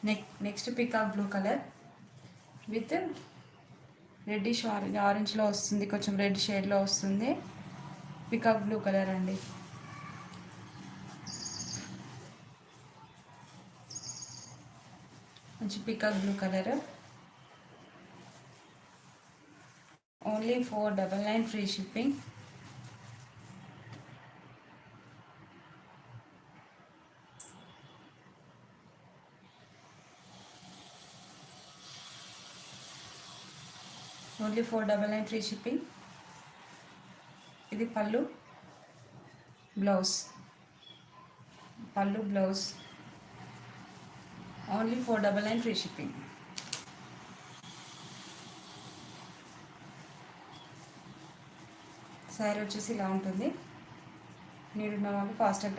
Next peacock blue colour with reddish ఆరెంజ్లో వస్తుంది, కొంచెం రెడ్ షేడ్లో వస్తుంది. పికాక్ బ్లూ కలర్ అండి. మంచి peacock blue colour. Only 499 free shipping. Only 499 free shipping. ఇది పళ్ళు blouse only 499 free shipping. Sari వచ్చేసి ఇలా ఉంటుంది. నీడున్న వాళ్ళు ఫాస్ట్గా